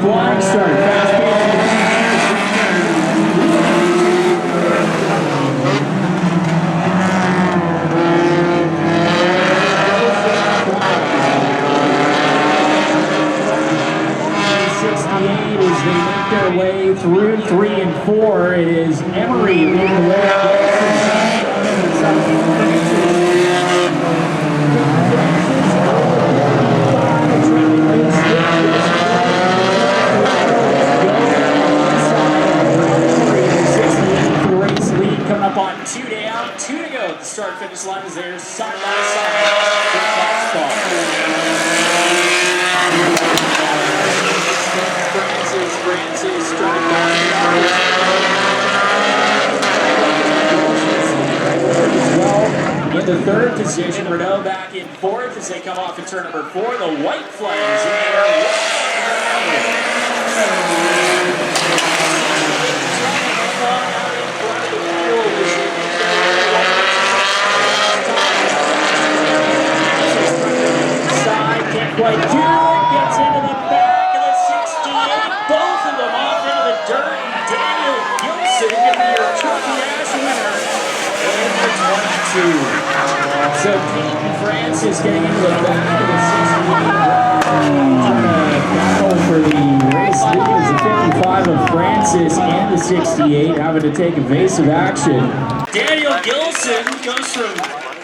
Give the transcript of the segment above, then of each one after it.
flying start. Fast pace. As they make their way through 3 and 4, it is Emery leading the way. Coming up on 2 down, 2 to go. The start finish line is there, side by side. Francis trying to well, in the third position, Renault back in fourth as they come off in turn number 4. The white flag is in the air. Side can't quite do it. Gets into the back of the 68. Both of them off into the dirt. And Daniel Gilson going to be your Trophy Dash winner in the 22. So Peyton Francis getting into the back of the 68. Battle for the race lead is the 55 of Francis and the 68 having to take evasive action. Daniel Gilson goes from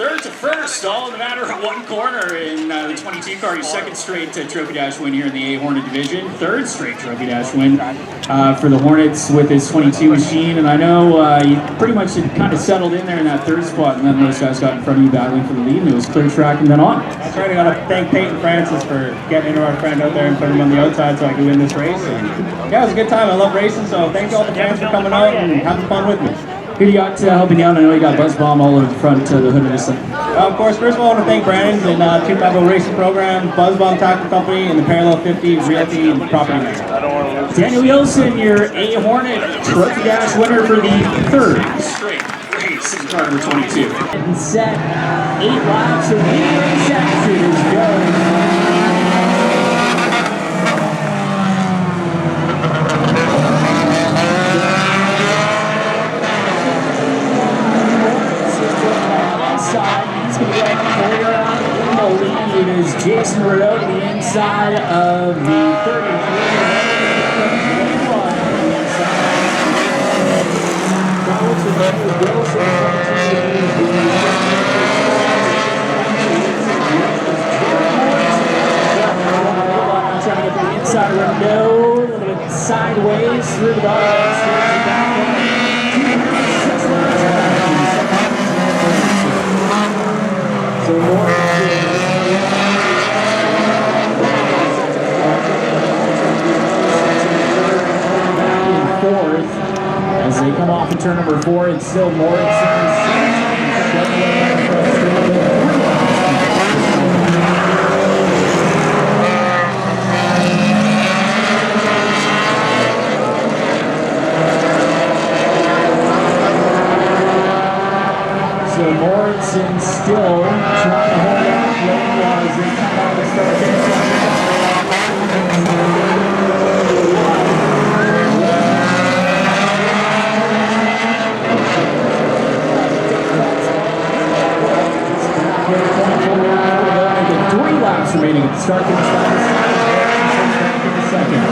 third to first, all in a matter of one corner in the 22 car. Your second straight Trophy Dash win here in the A Hornet division. Third straight Trophy Dash win for the Hornets with his 22 machine. And I know you pretty much had kind of settled in there in that third spot, and then those guys got in front of you battling for the lead, and it was clear track and then on. That's right. I got to thank Peyton Francis for getting into our friend out there and putting him on the outside so I could win this race. And yeah, it was a good time. I love racing, so thank you all the fans for coming out and having fun with me. Who do you got helping you out? I know you got Buzz Bomb all over the front of the hood of this thing. Of course, first of all, I want to thank Brandon's and 250 Racing Program, Buzz Bomb Tackle Company, and the Parallel 50 Realty and Property Management. Daniel Wilson, your A Hornet Trophy Dash winner for the third straight race in car number 22. And set 8 laps of race action is going. It is Jason Renault to the inside of the 33. Trying to get the inside Renault, a little bit sideways through the bottom. So more. As they come off in turn number 4, it's still Morrison. So Morrison still trying to hold on as they come out to start this. Remaining at the start finish line. Second.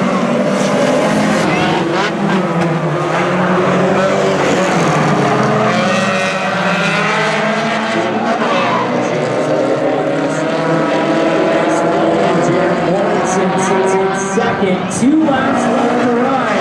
Morrison sits in second. 2 laps left to ride.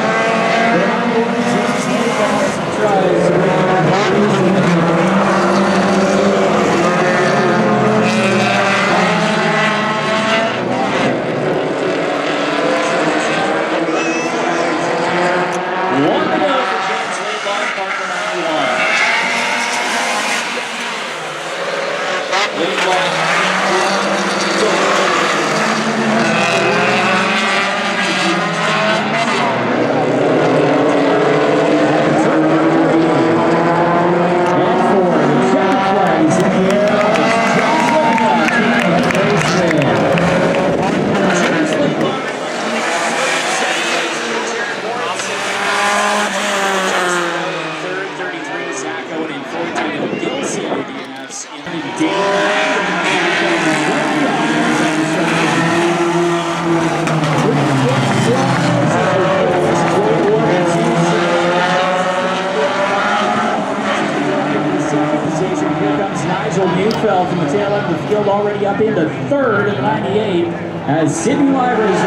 up into third at 98 as Sydney Livers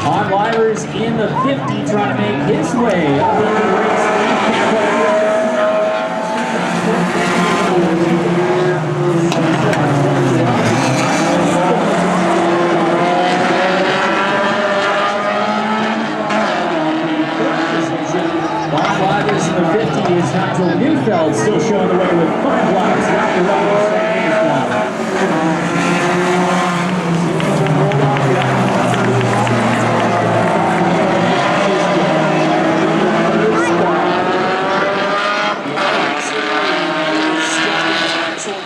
on Livers in the 50, trying to make his way up into the race lead. Livers in the 50 is Nigel Neufeld still showing the way with 5 laps after running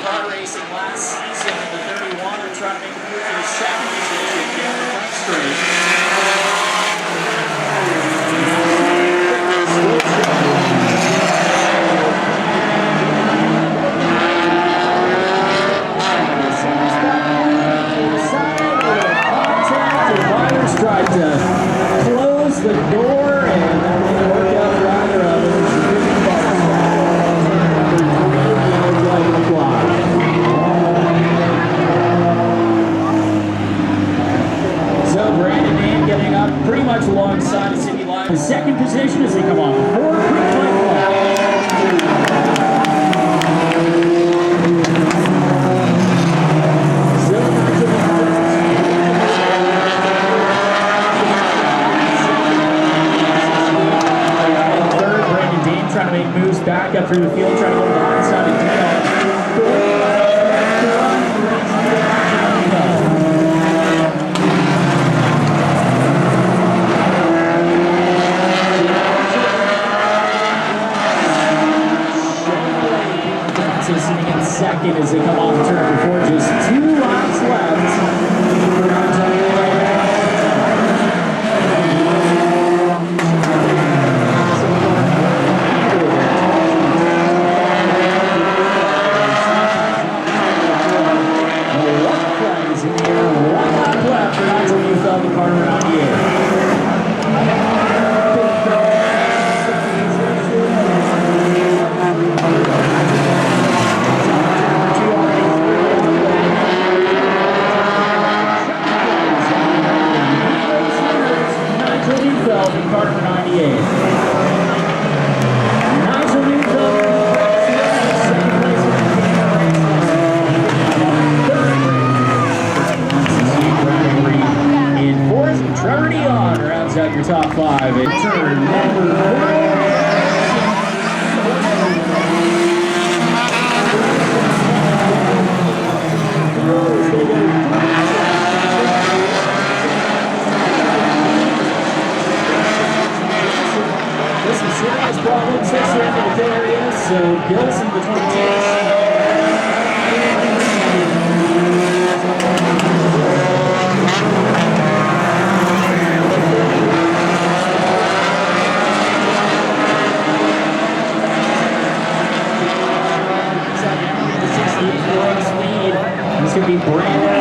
car racing last season in the 31 and trying to make a move for the second position down the front straight. Tried to close the door and that didn't work out for either of them. So Brandon Name getting up pretty much alongside of Sydney Live. The second position as they come off the fourth trying to make moves back up through the field, trying to go to the inside of sitting in second as they come off the turn before just 2 laps left. Your top 5 in turn number 1. This is serious problems this end of the area, so Gilson between teams. It's going to be Brandon.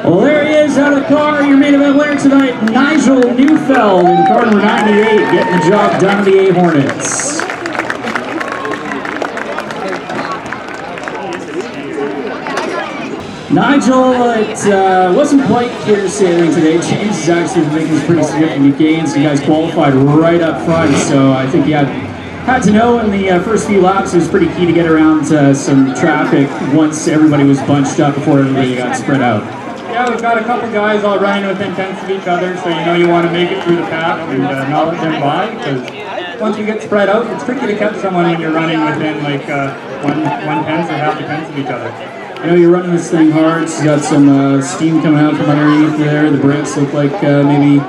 Well, there he is out of the car, your main event winner tonight, Nigel Neufeld in car number 98, getting the job done to the A Hornets. Nigel, it wasn't quite clear sailing today. James is actually making some pretty significant gains. You guys qualified right up front, so I think you had to know in the first few laps it was pretty key to get around some traffic once everybody was bunched up before everybody got spread out. Yeah, we've got a couple guys all running within tenths of each other, so you know you want to make it through the pack and not let them by, because once you get spread out, it's tricky to catch someone when you're running within like one tenth or half a tenth of each other. I know you're running this thing hard. She's got some steam coming out from underneath there. The brakes look like maybe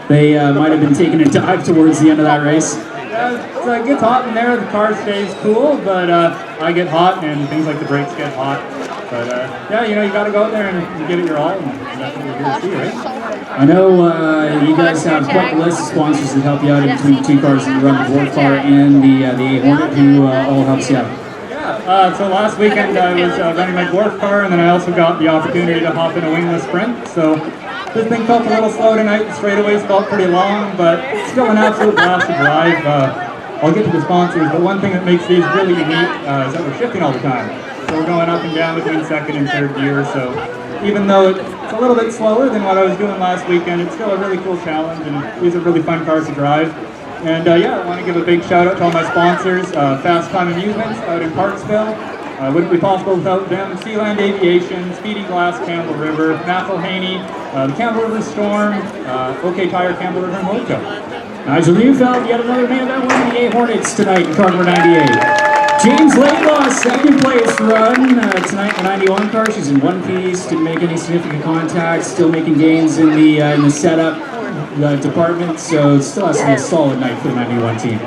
they might have been taking a dive towards the end of that race. Yeah, it gets hot in there. The car stays cool, but I get hot and things like the brakes get hot. But yeah, you know, you got to go out there and give it your all, and that's what we're here to see, right? I know you guys have quite a list of sponsors that help you out in between the two cars that you run, the Dwarf car and the A Hornet, who all helps you out. So last weekend I was running my Dwarf car, and then I also got the opportunity to hop in a wingless sprint. So this thing felt a little slow tonight. The straightaways felt pretty long, but still an absolute blast to drive. I'll get to the sponsors, but one thing that makes these really unique is that we're shifting all the time. So we're going up and down between second and third gear. So even though it's a little bit slower than what I was doing last weekend, it's still a really cool challenge, and these are really fun cars to drive. And yeah, I want to give a big shout out to all my sponsors, Fast Time Amusements out in Parksville. Wouldn't be possible without them. Sealand Aviation, Speedy Glass, Campbell River, McElhaney, the Campbell River Storm, OK Tire, Campbell River, and Mojo. Nigel Neufeld, yet another man that won the A Hornets tonight in car number 98. James Laidlaw, second place run tonight in the 91 car. She's in one piece, didn't make any significant contacts, still making gains in the setup department, so it still has to be a solid night for the 91 team.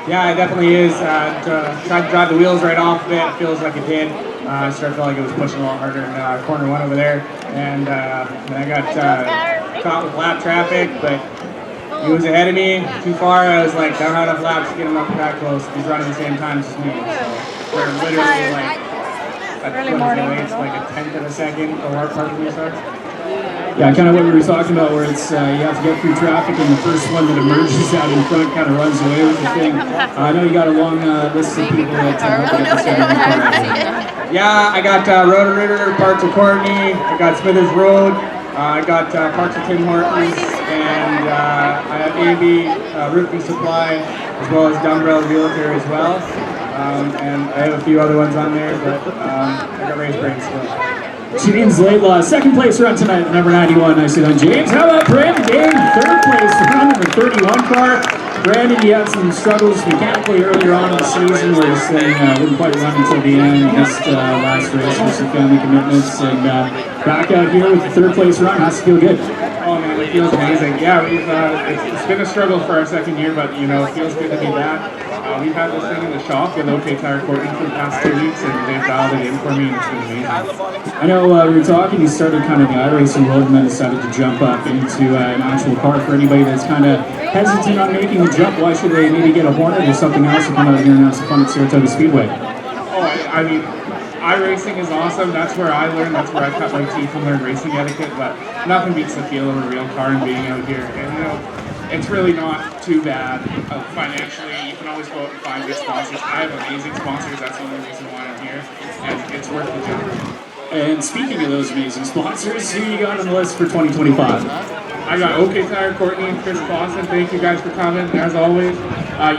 Yeah, it definitely is. Tried to drive the wheels right off of it. It feels like it did. I started feeling like it was pushing a lot harder in corner one over there, and then I got caught with lap traffic, but he was ahead of me too far. I was like, don't have enough laps to get him up that close. He's running the same time as me, so we're literally like it's like a tenth of a second or more part of the restart. Yeah, kind of what we were talking about, where it's you have to get through traffic, and the first one that emerges out in front kind of runs away with the thing. I know you got a long list of people that help get this out. Yeah, I got Roto-Rooter, Parks of Courtney, I got Smithers Road, I got Parks of Tim Hortons, and I have AB Roofing Supply, as well as Dumbrell Realtor as well. And I have a few other ones on there, but I got raised brains still. James Laidlaw, second place run tonight, number 91. Nicely done, James. How about Brandon Dane, third place run, number 31 car. Brandon, you had some struggles mechanically earlier on in the season where this thing wouldn't quite run until the end. You missed last race with some family commitments, and back out here with the third place run. Has to feel good. Oh man, it feels amazing. Yeah, it's been a struggle for our second year, but you know, it feels good to be back. We've had this thing in the shop with OK Tire Courtney for the past 2 weeks, and they've dialed it in for me, and it's been amazing. I know we were talking, you started kind of the iRacing world and then decided to jump up into an actual car. For anybody that's kind of hesitant on making the jump, why should they maybe get a Hornet or something else to come out here and have some fun at Saratoga Speedway? Oh, I mean, iRacing is awesome. That's where I learned, that's where I cut my teeth and learned racing etiquette, but nothing beats the feel of a real car and being out here. And you know, it's really not too bad financially. You can always go out and find good sponsors. I have amazing sponsors. That's the only reason why I'm here, and it's worth the jump. And speaking of those amazing sponsors, who you got on the list for 2025? I got OK Tire Courtney and Chris Clausen. Thank you guys for coming, as always.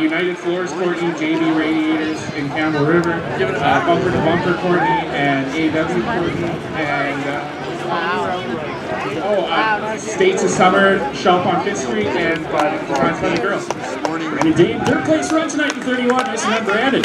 United Floors Courtney, JB Radiators in Campbell River, Bumper to Bumper Courtney, and AW Courtney, and States of Summer Shop on 5th Street, and Designs by the Girls. Brandon Dane, third place run tonight in 31. Nice to have Brandon.